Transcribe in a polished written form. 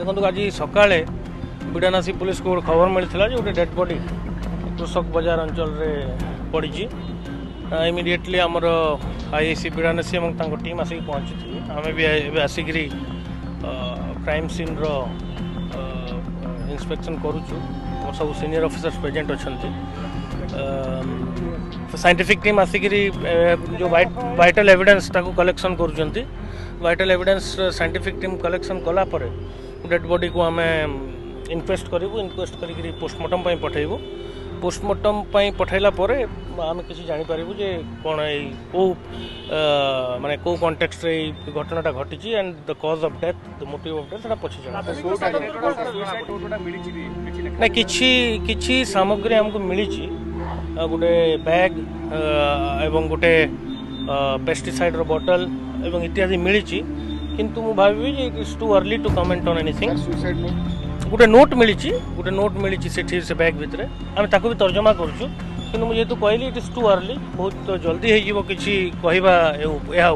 देखो आज सका बिड़ानासी पुलिस को खबर मिलता जो गोटे डेड बॉडी कृषक बजार अंचल पड़ी इमिडिएटली आमर आईआईसी बिड़ानासी और टीम आसिक पहुँची आम भी आसिक क्राइम सीन रो इंस्पेक्शन करुचु सब सीनियर ऑफिसर्स प्रेजेंट अच्छा साइंटिफिक टीम आसिक जो वाइटल एविडेंस ताको कलेक्शन करुँच vital evidence scientific team collection कला परे डेड बॉडी को आम इनक्वेस्ट करूँ इनक्वेस्ट कर पोस्टमार्टम पठेबू पोस्टमार्टम पठेला आम किसी जापर जे कौन कौ माने कौ कॉन्टेक्स्ट रे घटनाटा घटी and the cause of death the motive of death पछी ना किछि सामग्री हमको मिली गोटे बैग एवं गोटे पेस्टिसाइड रो बोतल एवं इत्यादि मिली किंतु मु भाबी जे it is too early to comment on anything गोटे नोट मिली से बैग भितर आम ताको भी तर्जमा करूँ कि मुझे कहली इट इज टू अर्ली बहुत जल्दी हो किसी कहवा या